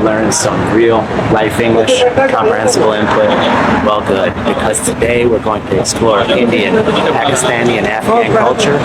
learn some real life English, comprehensible input. Well, good, because today we're going to explore Indian, Pakistani, and Afghan culture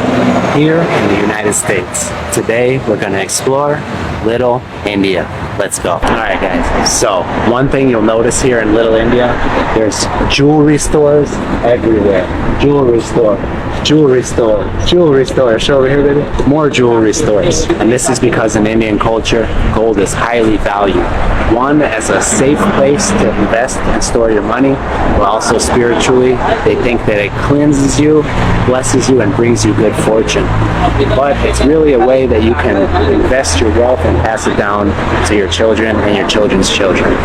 here in the United States. Today we're going to explore Little India. Let's go. Alright guys, so one thing you'll notice here in Little India, there's jewelry stores everywhere. Jewelry store, jewelry store, jewelry store. Show over here, baby. More jewelry stores. And this is because in Indian culture, gold is highly valued. One, as a safe place to invest and store your money, but also spiritually, they think that it cleanses you, blesses you, and brings you good fortune. But it's really a way that you can invest your wealth and pass it down to your children and your children's children.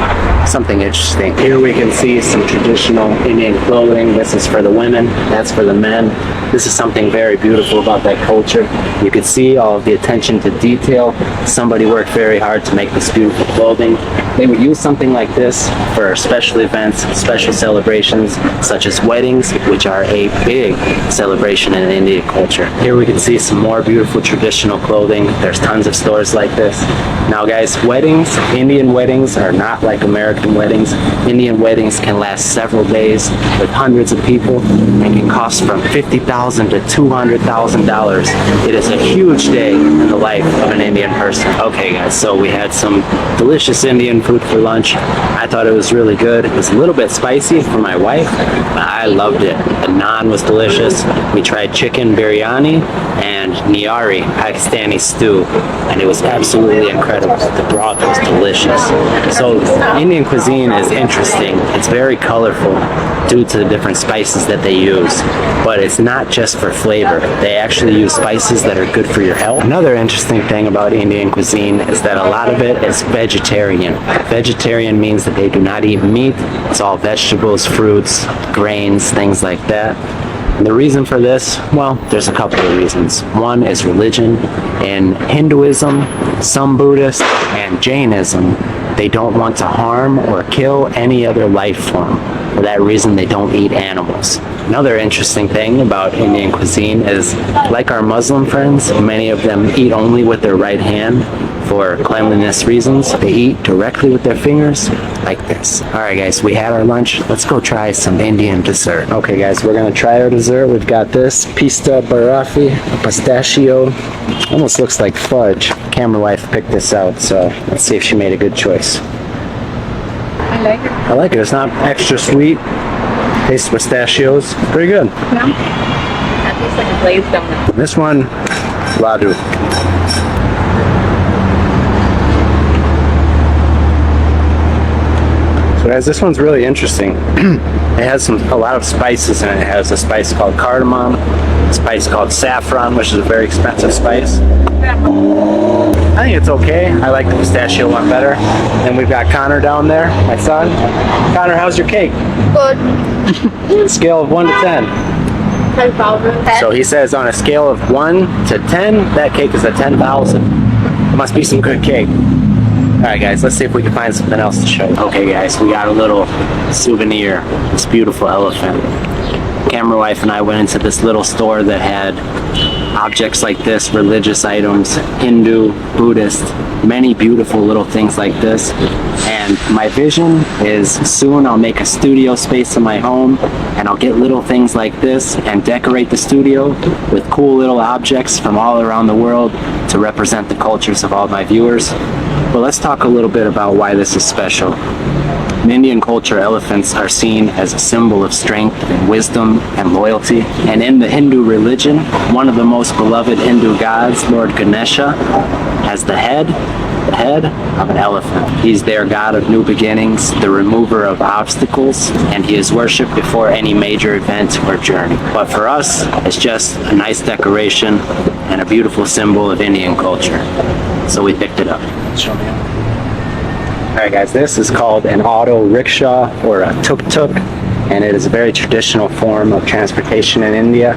Something interesting. Here we can see some traditional Indian clothing. This is for the women, that's for the men. This is something very beautiful about that culture. You can see all of the attention to detail. Somebody worked very hard to make this beautiful clothing. They would use something like this for special events, special celebrations, such as weddings, which are a big celebration in Indian culture. Here we can see some more beautiful traditional clothing. There's tons of stores like this. Now guys, weddings, Indian weddings are not like American weddings. Indian weddings can last several days with hundreds of people and can cost from $50,000 to $200,000. It is a huge day in the life of an Indian person. Okay guys, so we had some delicious Indian food for lunch. I thought it was really good. It was a little bit spicy for my wife, but I loved it. The naan was delicious. We tried chicken biryani and nihari, Pakistani stew, and it was absolutely incredible. The broth was delicious. So Indian cuisine is interesting. It's very colorful due to the different spices that they use, but it's not just for flavor. They actually use spices that are good for your health. Another interesting thing about Indian cuisine is that a lot of it is vegetarian. Vegetarian means that they do not eat meat. It's all vegetables, fruits, grains, things like that. And the reason for this, well, there's a couple of reasons. One is religion. In Hinduism, some Buddhists, and Jainism, they don't want to harm or kill any other life form. For that reason, they don't eat animals. Another interesting thing about Indian cuisine is, like our Muslim friends, many of them eat only with their right hand for cleanliness reasons. They eat directly with their fingers, like this. Alright guys, we had our lunch. Let's go try some Indian dessert. Okay guys, we're gonna try our dessert. We've got this pista barafi, pistachio. Almost looks like fudge. Camera wife picked this out, so let's see if she made a good choice. I like it. I like it. It's not extra sweet. Tastes pistachios. Pretty good. No? That tastes like a glazed donut. This one, ladu. So guys, this one's really interesting. It has a lot of spices in it. It has a spice called cardamom, a spice called saffron, which is a very expensive spice. I think it's okay. I like the pistachio one better. And we've got Connor down there, my son. Connor, how's your cake? Good. Scale of 1 to 10. 10,000. So he says on a scale of 1 to 10, that cake is a 10,000. It must be some good cake. Alright guys, let's see if we can find something else to show. Okay guys, we got a little souvenir. This beautiful elephant. Camera wife and I went into this little store that had objects like this, religious items, Hindu, Buddhist, many beautiful little things like this. And my vision is soon I'll make a studio space in my home and I'll get little things like this and decorate the studio with cool little objects from all around the world to represent the cultures of all my viewers. But let's talk a little bit about why this is special. In Indian culture, elephants are seen as a symbol of strength and wisdom and loyalty. And in the Hindu religion, one of the most beloved Hindu gods, Lord Ganesha, has the head of an elephant. He's their god of new beginnings, the remover of obstacles, and he is worshipped before any major event or journey. But for us, it's just a nice decoration and a beautiful symbol of Indian culture. So we picked it up. Show me. Alright guys, this is called an auto rickshaw or a tuk-tuk, and it is a very traditional form of transportation in India.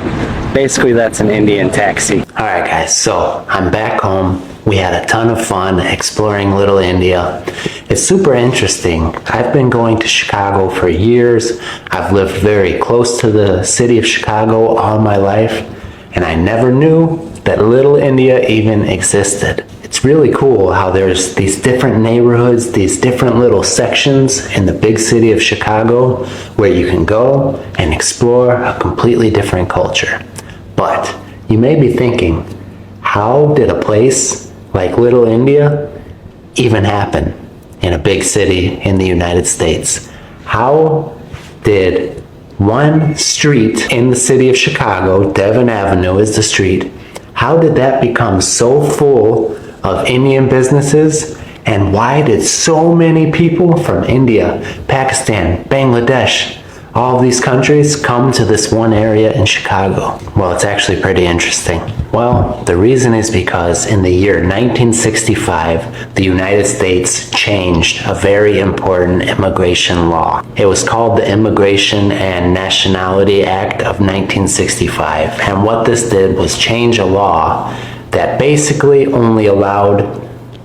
Basically, that's an Indian taxi. Alright guys, so I'm back home. We had a ton of fun exploring Little India. It's super interesting. I've been going to Chicago for years. I've lived very close to the city of Chicago all my life, and I never knew that Little India even existed. It's really cool how there's these different neighborhoods, these different little sections in the big city of Chicago where you can go and explore a completely different culture. But you may be thinking, how did a place like Little India even happen in a big city in the United States? How did one street in the city of Chicago, Devon Avenue is the street, how did that become so full of Indian businesses? And why did so many people from India, Pakistan, Bangladesh, all of these countries come to this one area in Chicago? Well, it's actually pretty interesting. Well, the reason is because in the year 1965, the United States changed a very important immigration law. It was called the Immigration and Nationality Act of 1965. And what this did was change a law that basically only allowed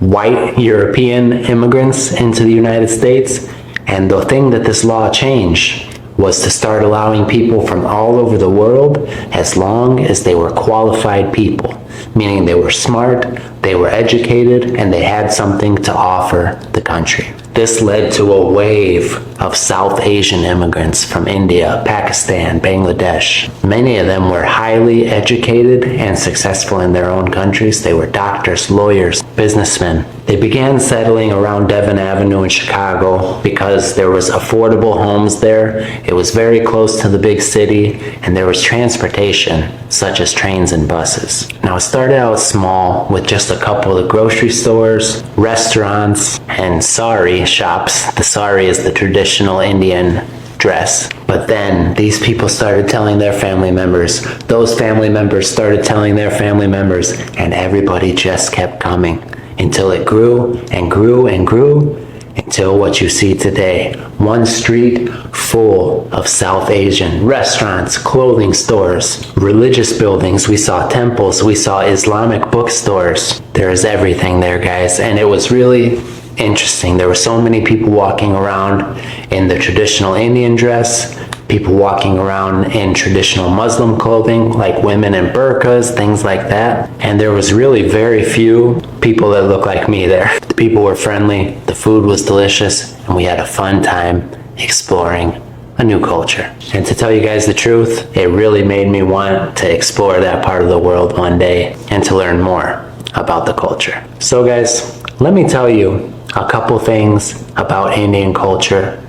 white European immigrants into the United States. And the thing that this law changed was to start allowing people from all over the world as long as they were qualified people, meaning they were smart, they were educated, and they had something to offer the country. This led to a wave of South Asian immigrants from India, Pakistan, Bangladesh. Many of them were highly educated and successful in their own countries. They were doctors, lawyers, businessmen. They began settling around Devon Avenue in Chicago because there was affordable homes there. It was very close to the big city, and there was transportation, such as trains and buses. Now, it started out small with just a couple of grocery stores, restaurants, and sari shops. The sari is the traditional Indian dress. But then these people started telling their family members, those family members started telling their family members, and everybody just kept coming until it grew and grew and grew until what you see today. One street full of South Asian restaurants, clothing stores, religious buildings. We saw temples, we saw Islamic bookstores. There is everything there, guys. And it was really interesting. There were so many people walking around in the traditional Indian dress, people walking around in traditional Muslim clothing, like women in burqas, things like that. And there was really very few people that looked like me there. The people were friendly, the food was delicious, and we had a fun time exploring a new culture. And to tell you guys the truth, it really made me want to explore that part of the world one day and to learn more about the culture. So guys, let me tell you a couple things about Indian culture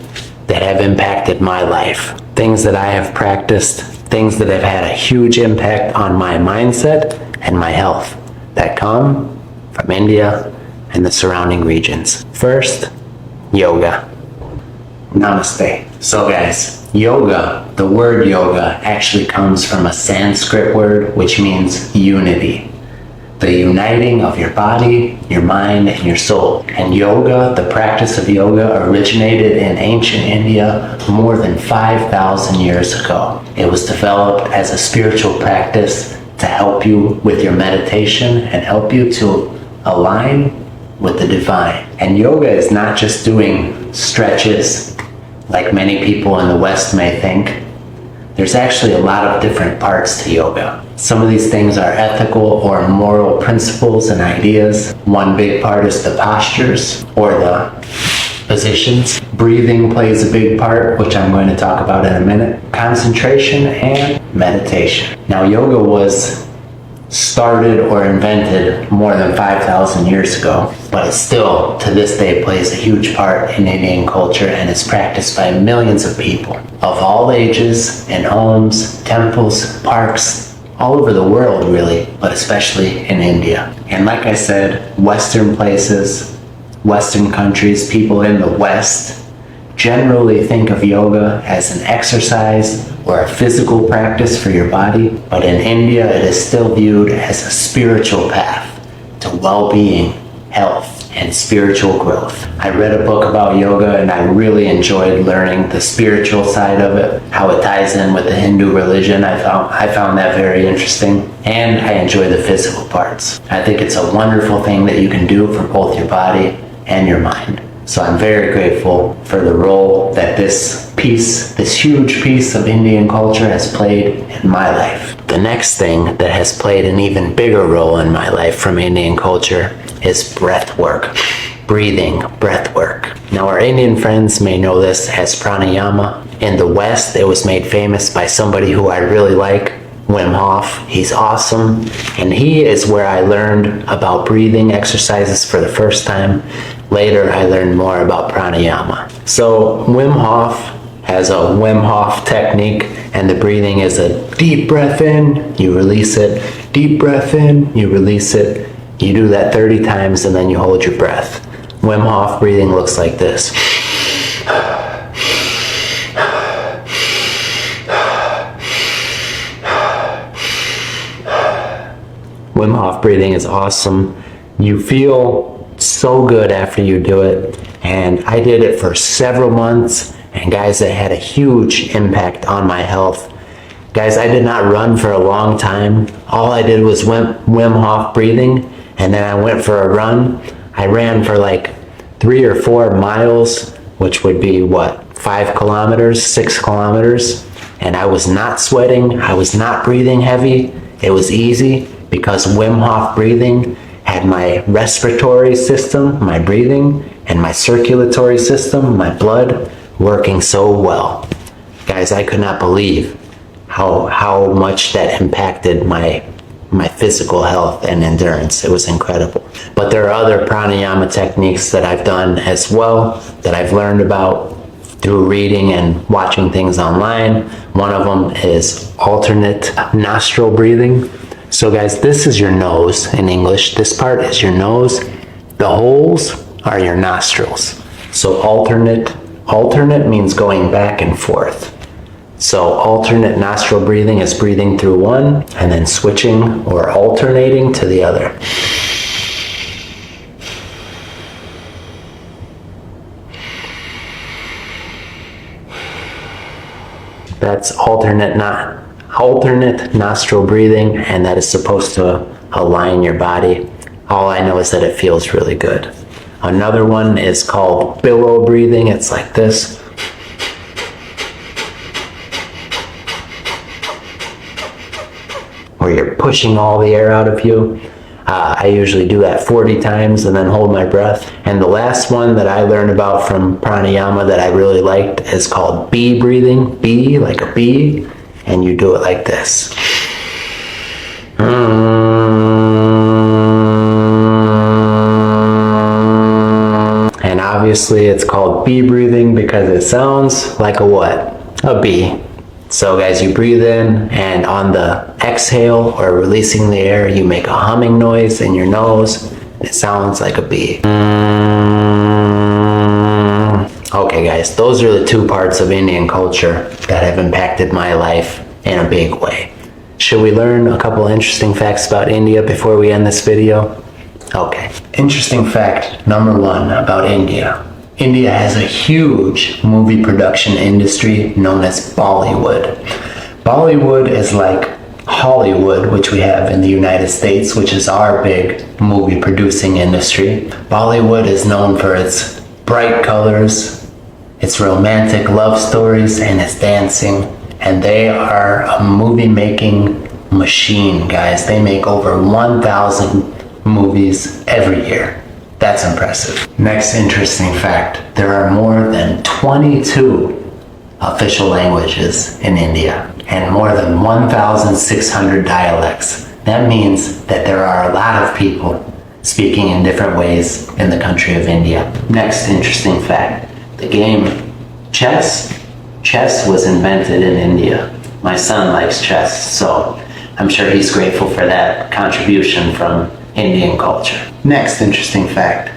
that have impacted my life. Things that I have practiced, things that have had a huge impact on my mindset and my health that come from India and the surrounding regions. First, yoga. Namaste. So guys, yoga, the word yoga actually comes from a Sanskrit word which means unity. The uniting of your body, your mind, and your soul. And yoga, the practice of yoga, originated in ancient India more than 5,000 years ago. It was developed as a spiritual practice to help you with your meditation and help you to align with the divine. And yoga is not just doing stretches like many people in the West may think. There's actually a lot of different parts to yoga. Some of these things are ethical or moral principles and ideas. One big part is the postures or the positions. Breathing plays a big part, which I'm going to talk about in a minute. Concentration and meditation. Now, yoga was started or invented more than 5,000 years ago, but it still, to this day, plays a huge part in Indian culture and is practiced by millions of people of all ages in homes, temples, parks, all over the world really, but especially in India. And like I said, Western places, Western countries, people in the West generally think of yoga as an exercise or a physical practice for your body, but in India it is still viewed as a spiritual path to well-being, health, and spiritual growth. I read a book about yoga and I really enjoyed learning the spiritual side of it, how it ties in with the Hindu religion. I found that very interesting, and I enjoy the physical parts. I think it's a wonderful thing that you can do for both your body and your mind. So I'm very grateful for the role that this huge piece of Indian culture has played in my life. The next thing that has played an even bigger role in my life from Indian culture is breath work. Breathing, breath work. Now our Indian friends may know this as pranayama. In the West, it was made famous by somebody who I really like, Wim Hof. He's awesome. And he is where I learned about breathing exercises for the first time. Later, I learned more about pranayama. So Wim Hof has a Wim Hof technique, and the breathing is a deep breath in, you release it, deep breath in, you release it. You do that 30 times and then you hold your breath. Wim Hof breathing looks like this. Wim Hof breathing is awesome. You feel so good after you do it, and I did it for several months, and guys, it had a huge impact on my health. Guys, I did not run for a long time. All I did was Wim Hof breathing, and then I went for a run. I ran for like 3 or 4 miles, which would be what, 5 kilometers, 6 kilometers, and I was not sweating, I was not breathing heavy. It was easy because Wim Hof breathing had my respiratory system, my breathing, and my circulatory system, my blood, working so well. Guys, I could not believe how much that impacted my physical health and endurance. It was incredible. But there are other pranayama techniques that I've done as well, that I've learned about through reading and watching things online. One of them is alternate nostril breathing. So guys, this is your nose in English. This part is your nose. The holes are your nostrils. So alternate means going back and forth. So alternate nostril breathing is breathing through one and then switching or alternating to the other. That's alternate nostril breathing, and that is supposed to align your body. All I know is that it feels really good. Another one is called billow breathing. It's like this. Where you're pushing all the air out of you. I usually do that 40 times and then hold my breath. And the last one that I learned about from pranayama that I really liked is called bee breathing. Bee, like a bee. And you do it like this. And obviously it's called bee breathing because it sounds like a what? A bee. So guys, you breathe in, and on the exhale or releasing the air, you make a humming noise in your nose. It sounds like a bee. Okay guys, those are the 2 parts of Indian culture that have impacted my life in a big way. Should we learn a couple interesting facts about India before we end this video? Okay. Interesting fact number 1 about India. India has a huge movie production industry known as Bollywood. Bollywood is like Hollywood, which we have in the United States, which is our big movie producing industry. Bollywood is known for its bright colors, its romantic love stories, and its dancing. And they are a movie making machine, guys. They make over 1,000 movies every year. That's impressive. Next interesting fact, there are more than 22 official languages in India and more than 1,600 dialects. That means that there are a lot of people speaking in different ways in the country of India. Next interesting fact, the game chess. Chess was invented in India. My son likes chess, so I'm sure he's grateful for that contribution from Indian culture. Next interesting fact.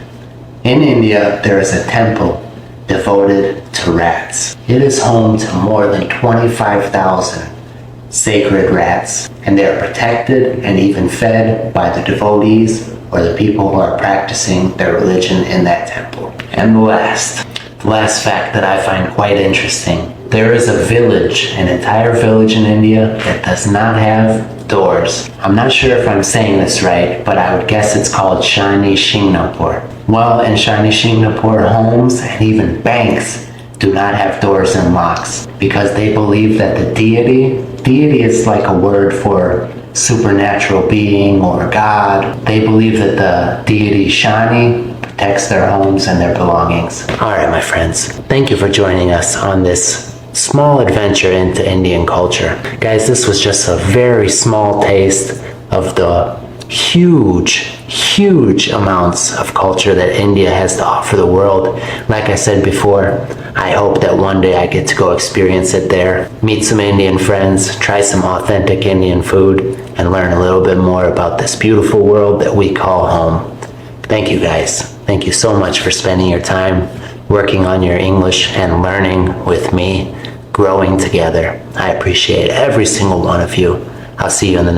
In India, there is a temple devoted to rats. It is home to more than 25,000 sacred rats, and they are protected and even fed by the devotees or the people who are practicing their religion in that temple. And the last fact that I find quite interesting. There is a village, an entire village in India that does not have doors. I'm not sure if I'm saying this right, but I would guess it's called Shani Shingnapur. Well, in Shani Shingnapur, homes and even banks do not have doors and locks because they believe that the deity is like a word for supernatural being or God. They believe that the deity Shani protects their homes and their belongings. All right, my friends, thank you for joining us on this small adventure into Indian culture. Guys, this was just a very small taste of the huge amounts of culture that India has to offer the world. Like I said before, I hope that one day I get to go experience it there, meet some Indian friends, try some authentic Indian food, and learn a little bit more about this beautiful world that we call home. Thank you guys. Thank you so much for spending your time working on your English and learning with me, growing together. I appreciate every single one of you. I'll see you in the